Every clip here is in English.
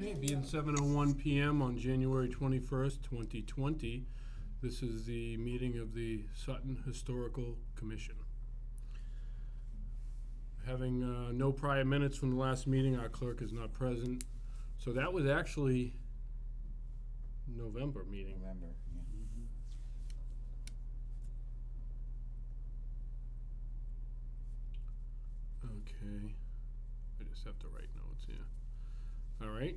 Okay, being 7:01 PM on January 21st, 2020, this is the meeting of the Sutton Historical Commission. Having no prior minutes from the last meeting, our clerk is not present. So that was actually November meeting. November, yeah. Okay, I just have to write notes here. All right.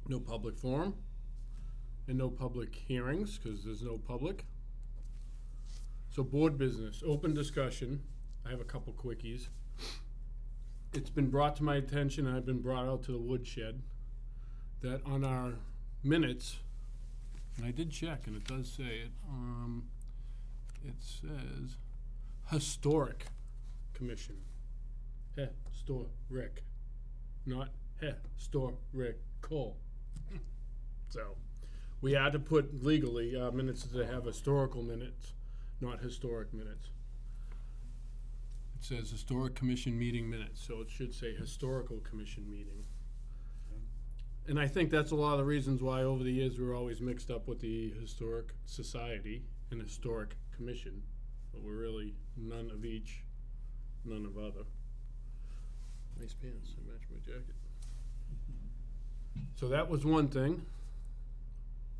No public forum and no public hearings because there's no public. So board business, open discussion. I have a couple quickies. It's been brought to my attention, and I've been brought out to the woodshed, that on our minutes, and I did check, and it does say it, it says Historic Commission. Historic, not historical. So, we had to put legally, minutes to have historical minutes, not historic minutes. It says Historic Commission meeting minutes, so it should say Historical Commission meeting. And I think that's a lot of the reasons why over the years we were always mixed up with the Historic Society and Historic Commission. But we're really none of each, none of other. Nice pants, they match my jacket. So that was one thing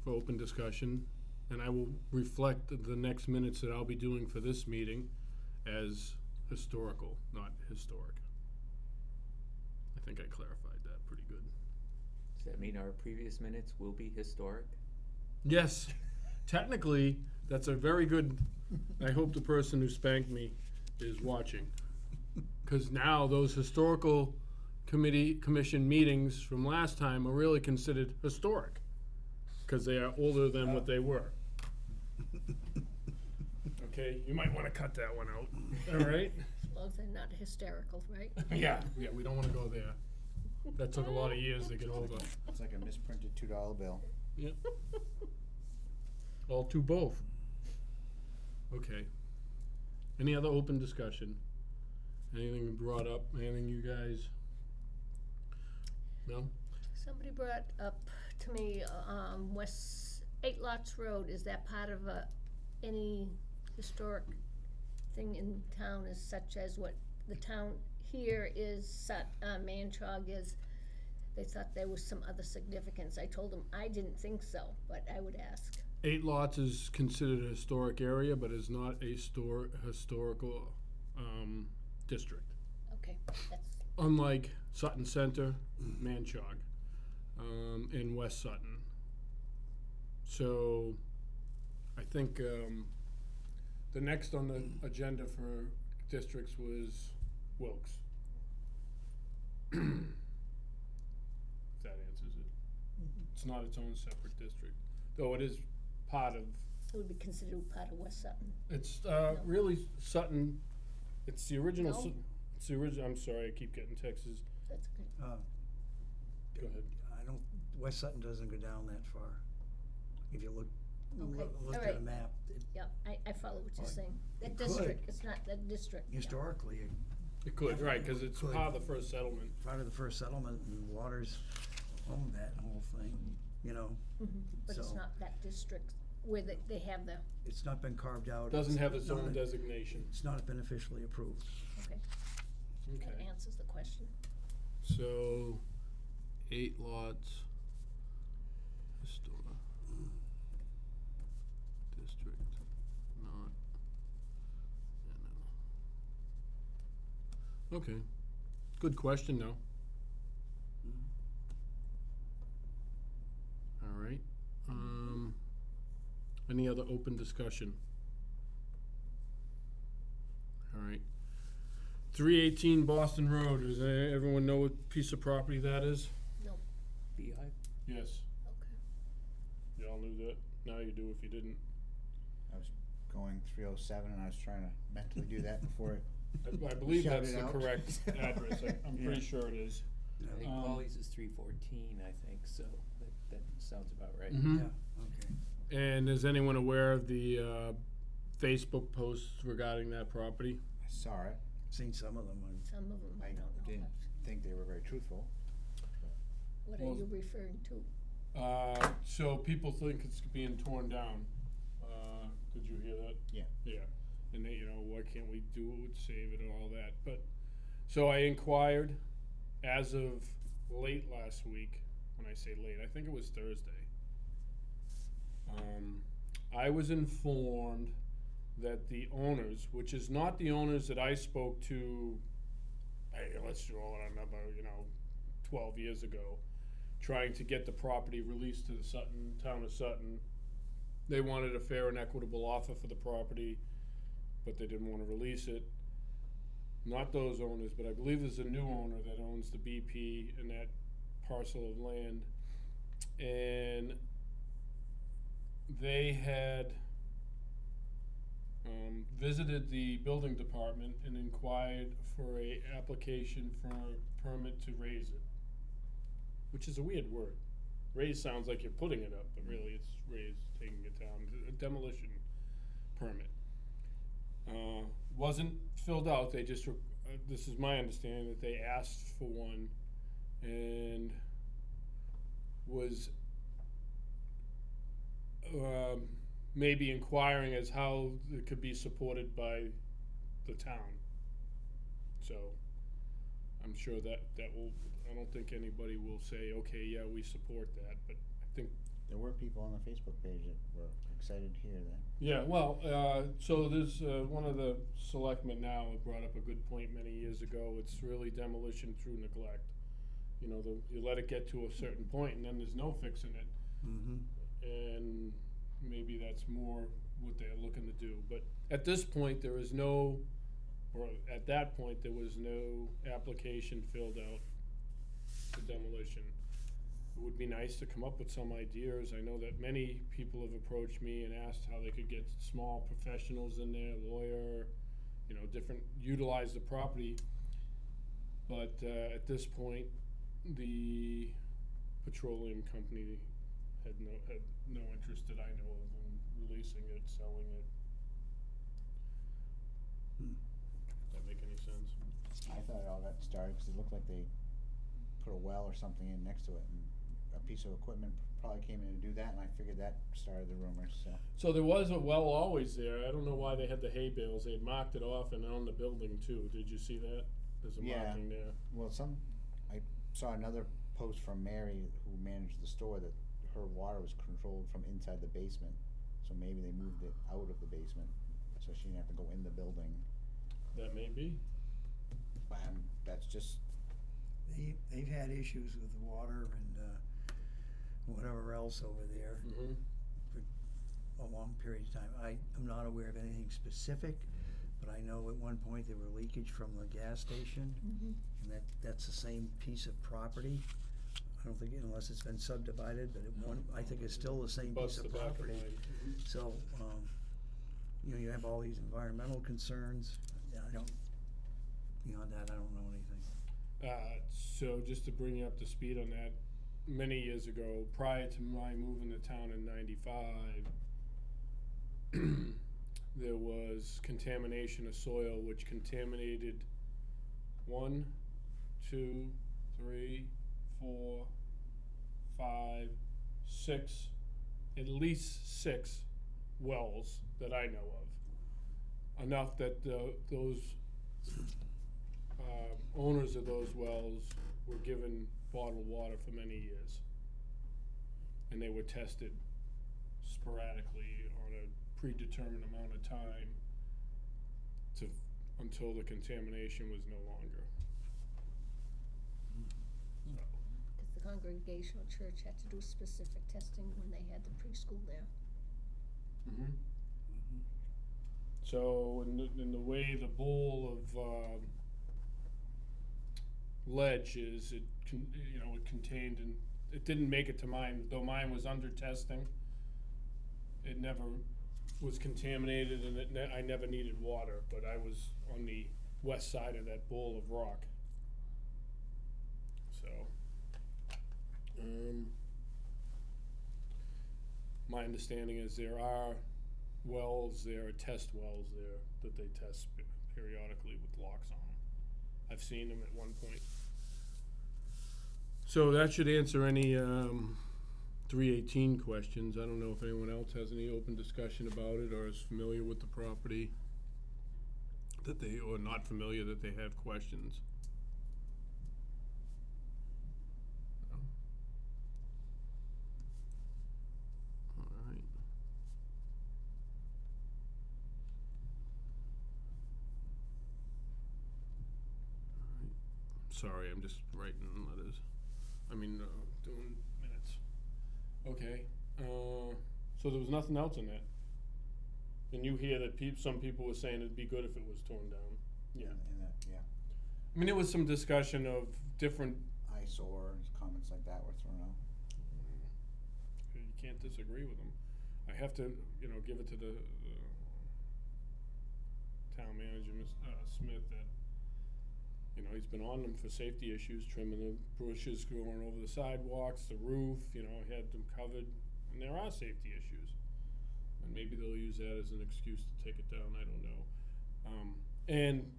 for open discussion, and I will reflect the next minutes that I'll be doing for this meeting as historical, not historic. I think I clarified that pretty good. Does that mean our previous minutes will be historic? Yes, technically, that's a very good, I hope the person who spanked me is watching. Because now those historical commission meetings from last time are really considered historic. Because they are older than what they were. Okay, you might want to cut that one out, all right? As long as they're not hysterical, right? Yeah, we don't want to go there. That took a lot of years to get over. It's like a misprinted $2 bill. Yep. All to both. Okay. Any other open discussion? Anything brought up? Anything you guys? No? Somebody brought up to me, West 8 Lots Road, is that part of any historic thing in town, as such as what the town here is, Manchog is? They thought there was some other significance. I told them I didn't think so, but I would ask. 8 Lots is considered a historic area, but is not a historical district. Okay, that's, Unlike Sutton Center, Manchog, in West Sutton. So, I think the next on the agenda for districts was Wilkes. If that answers it. It's not its own separate district, though it is part of. it would be considered part of West Sutton. It's really Sutton. It's the original. No. It's the original. I'm sorry, I keep getting texts. That's good. Go ahead. I don't, West Sutton doesn't go down that far. If you look Okay, at alright. a map, Yeah, I follow what you're Well, saying. That it could. district, it's not that district. yeah. historically, It could, right, because it's Could. part of the first settlement. part of the first settlement, and Waters owned that whole thing, you know. But it's So- not that district where they have the, It's not been carved out. Doesn't have its not own been- designation. It's not been officially approved. okay, that Okay. answers the question. So, 8 lots. Historic. District. Not. NL. Okay. Good question, though. All right. Any other open discussion? All right. 318 Boston Road. Does everyone know what piece of property that is? No, Beehive? Yes. okay. Y'all knew that. Now you do if you didn't. I was going 307 and I was trying to mentally do that before I believe Shout that's it the out. correct address. I'm Yeah. pretty sure it is. I think Um, Polly's is 314, I think, so that sounds about right. Mhm. Yeah, okay. And is anyone aware of the Facebook posts regarding that property? I saw it. Seen some of them. Some of them I I don't know. didn't think they were very truthful. What are Well- you referring to? So people think it's being torn down. Did you hear that? Yeah. Yeah, and they, why can't we do it, save it and all that, but, so I inquired as of late last week, when I say late, I think it was Thursday. I was informed that the owners, which is not the owners that I spoke to, hey, let's roll it another, 12 years ago, trying to get the property released to the town of Sutton. They wanted a fair and equitable offer for the property, but they didn't want to release it. Not those owners, but I believe there's a new owner that owns the BP and that parcel of land. And they had visited the building department and inquired for a application for a permit to raise it, which is a weird word. Raise sounds like you're putting it up, but really it's raise, taking it down. A demolition permit. Wasn't filled out. They just, this is my understanding, that they asked for one and was maybe inquiring as how it could be supported by the town. So I'm sure that will, I don't think anybody will say, okay, yeah, we support that, but I think. There were people on the Facebook page that were excited to hear that. Yeah, well, so there's, one of the selectmen now brought up a good point many years ago. It's really demolition through neglect. You let it get to a certain point and then there's no fixing it. And maybe that's more what they're looking to do. But at this point, there is no, or at that point, there was no application filled out for demolition. It would be nice to come up with some ideas. I know that many people have approached me and asked how they could get small professionals in there, lawyer, different, utilize the property. But at this point, the petroleum company had no interest that I know of in releasing it, selling it. Does that make any sense? I thought it all got started because it looked like they put a well or something in next to it, and a piece of equipment probably came in to do that, and I figured that started the rumors, so. So there was a well always there. I don't know why they had the hay bales. They had marked it off and on the building too. Did you see that? There's a Yeah. marking there. Well, I saw another post from Mary, who managed the store, that her water was controlled from inside the basement, so maybe they moved it out of the basement, so she didn't have to go in the building. That may be. That's just, They've had issues with water and whatever else over there Mm-hmm. for a long period of time. I'm not aware of anything specific, but I know at one point there were leakage from the gas station, and that's the same piece of property. I don't think, unless it's been subdivided, but I think it's still the same piece Bust the of back of property. mine. So, you have all these environmental concerns. I don't, beyond that, I don't know anything. So just to bring you up to speed on that, many years ago, prior to my moving to town in '95, there was contamination of soil which contaminated 1, 2, 3, 4, 5, 6, at least 6 wells that I know of. Enough that those owners of those wells were given bottled water for many years. And they were tested sporadically on a predetermined amount of time until the contamination was no longer. So. Because the Congregational Church had to do specific testing when they had the preschool there. Mm-hmm. So in the way the bowl of ledge is, it contained, and it didn't make it to mine, though mine was under testing. It never was contaminated, and I never needed water, but I was on the west side of that bowl of rock. So, my understanding is there are wells there, test wells there, that they test periodically with locks on them. I've seen them at one point. So that should answer any 318 questions. I don't know if anyone else has any open discussion about it or is familiar with the property or not familiar that they have questions. No? All right. All right. Sorry, I'm just writing letters. Doing minutes. Okay, so there was nothing else in that? And you hear that some people were saying it'd be good if it was torn down? Yeah. And that, yeah, I mean, there was some discussion of different, eyesore and comments like that were thrown out. you can't disagree with them. I have to, give it to the town manager, Smith, that, he's been on them for safety issues, trimming the bushes, going over the sidewalks, the roof, had them covered, and there are safety issues. And maybe they'll use that as an excuse to take it down, I don't know. And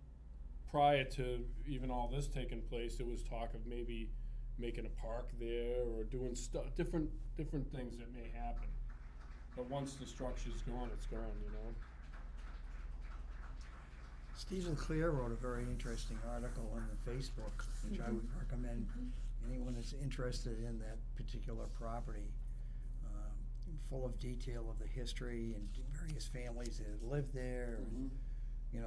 prior to even all this taking place, there was talk of maybe making a park there or doing different things that may happen. But once the structure's gone, it's gone, Stephen Clear wrote a very interesting article on the Facebook, which I would recommend anyone that's interested in that particular property, full of detail of the history and various families that had lived there. And, I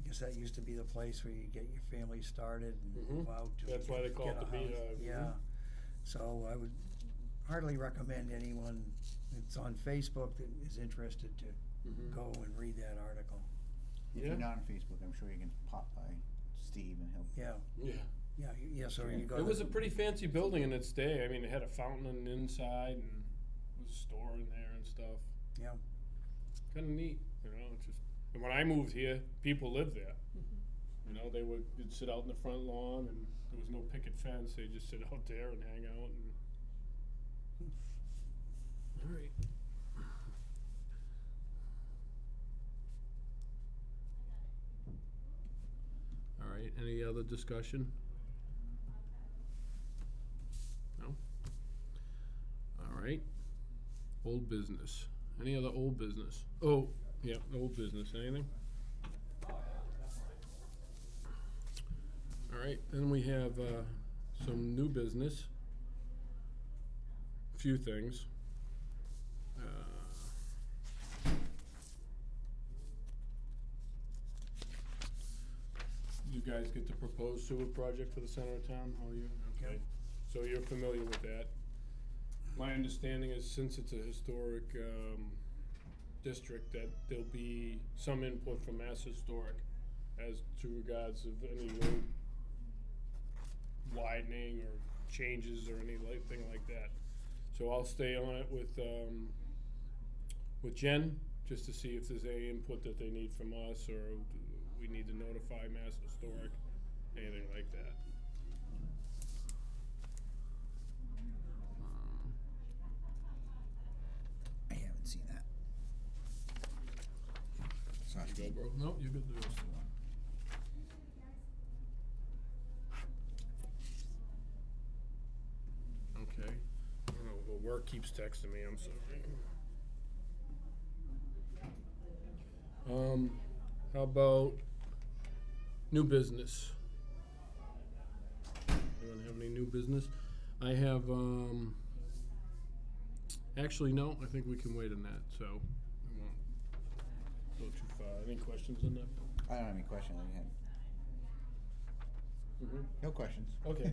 guess that used to be the place where you get your family started and move out to That's why they call get it a the house. Beehive. Yeah. So I would heartily recommend anyone that's on Facebook that is interested to go and read that article. If Yeah. you're not on Facebook, I'm sure you can pop by Steve and he'll. Yeah. So you go. It was a pretty fancy building in its day. I mean, it had a fountain on the inside and there was a store in there and stuff. Yeah. Kind of neat, it's just. And when I moved here, people lived there. They'd sit out in the front lawn and there was no picket fence. They'd just sit out there and hang out and. All right. All right, any other discussion? No? All right. Old business. Any other old business? Oh, yeah, old business. Anything? All right, then we have some new business. Few things. You guys get the proposed sewer project for the center of town, how are you? Okay, so you're familiar with that. My understanding is since it's a historic district, that there'll be some input from Mass Historic as to regards of any road widening or changes or anything like that. So I'll stay on it with Jen, just to see if there's any input that they need from us, or we need to notify Mass Historic, anything like that. I haven't seen that. Sorry. You go, bro. No, you're good to go. Okay. I don't know, well, work keeps texting me, I'm sorry. How about new business? Anyone have any new business? I have, actually, no, I think we can wait on that, so we won't go too far. Any questions on that? I don't have any questions. I had no questions. Okay.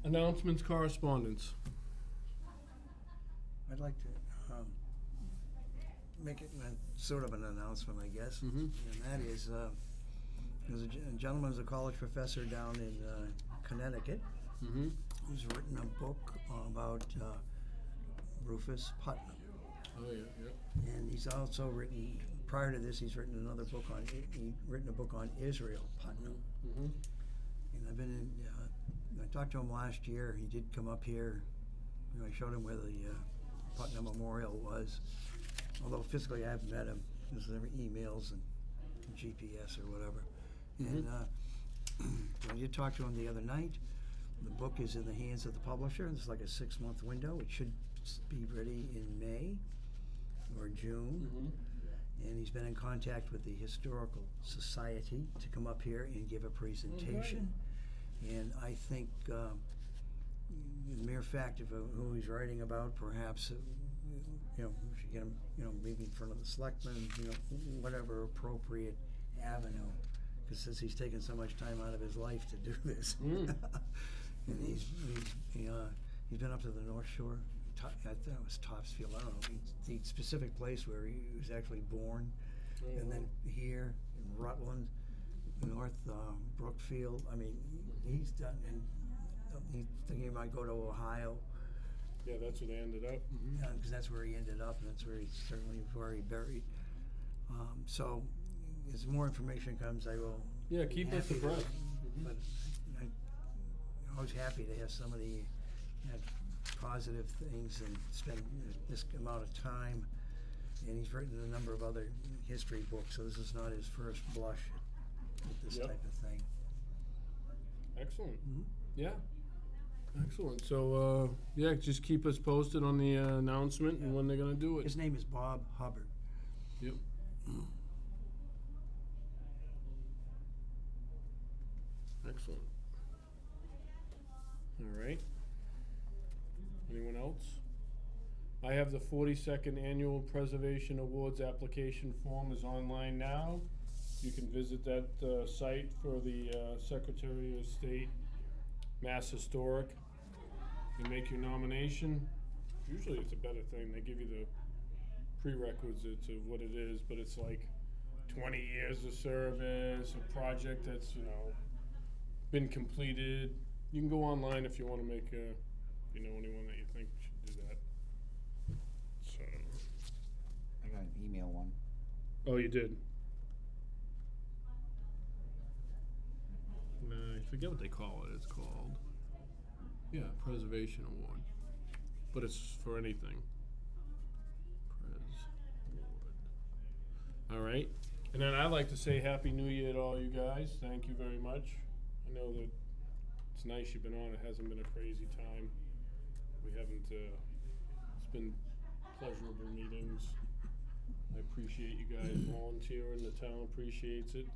Announcements, correspondence. I'd like to make it sort of an announcement, I guess. Mhm. And that is, there's a gentleman who's a college professor down in Connecticut Mm-hmm. who's written a book about Rufus Putnam. Oh, yeah, yeah. And he's also written, prior to this, he's written another book on, a book on Israel Putnam. Mm-hmm. And I've been in, I talked to him last year. He did come up here. I showed him where the Putnam Memorial was. Although physically I haven't met him. There's emails and GPS or whatever. And I did talk to him the other night. The book is in the hands of the publisher. It's like a 6-month window. It should be ready in May or June. Mm-hmm. And he's been in contact with the Historical Society to come up here and give a presentation. And I think the mere fact of who he's writing about, perhaps, we should get him, maybe in front of the selectmen, whatever appropriate avenue. Because since he's taken so much time out of his life to do this, and he's been up to the North Shore. I thought it was Topsfield. I don't know the specific place where he was actually born, and then here in Rutland, North Brookfield. I mean, he's done, and he's thinking he might go to Ohio. Yeah, that's where they ended up. Because that's where he ended up, and that's where he's certainly where he buried. So, as more information comes, I will. Yeah, keep us abreast. But I'm always happy to have somebody have positive things and spend this amount of time. And he's written a number of other history books, so this is not his first blush with this type of thing. Excellent. Yeah. Excellent. So, yeah, just keep us posted on the announcement and when they're going to do it. His name is Bob Hubbard. Yep. Excellent. All right. Anyone else? I have the 42nd Annual Preservation Awards application form is online now. You can visit that site for the Secretary of State, Mass Historic, and make your nomination. Usually it's a better thing. They give you the prerequisites of what it is, but it's like 20 years of service, a project that's, been completed. You can go online if you want to make anyone that you think should do that. So. I got an email one. Oh, you did? I forget what they call it. It's called, Preservation Award. But it's for anything. Pres Award. All right. And then I'd like to say Happy New Year to all you guys. Thank you very much. I know that it's nice you've been on. It hasn't been a crazy time. We haven't, it's been pleasurable meetings. I appreciate you guys volunteering. The town appreciates it.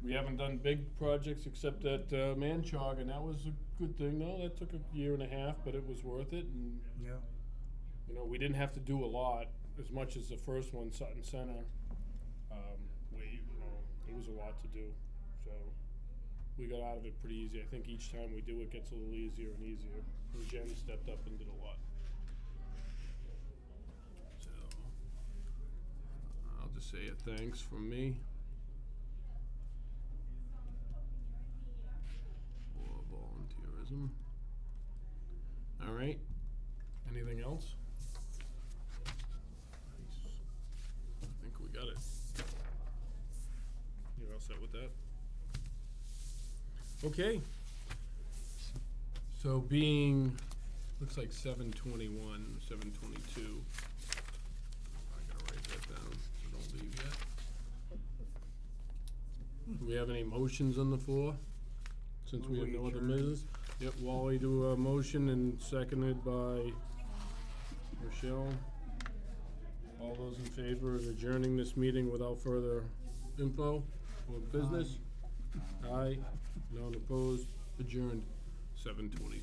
We haven't done big projects except at Manchog, and that was a good thing. No, that took a year and a half, but it was worth it. And we didn't have to do a lot as much as the first one, Sutton Center. It was a lot to do, so we got out of it pretty easy. I think each time we do it gets a little easier and easier. And Jen stepped up and did a lot. So I'll just say a thanks from me for volunteerism. All right. Anything else? Nice. I think we got it. You're all set with that? Okay. So looks like 7:21, 7:22. I gotta write that down, so don't leave yet. Do we have any motions on the floor? Since we have no other business? Yep, Wally do a motion and seconded by Rochelle. All those in favor of adjourning this meeting without further info or business? Aye. None opposed. Adjourned. 7:23.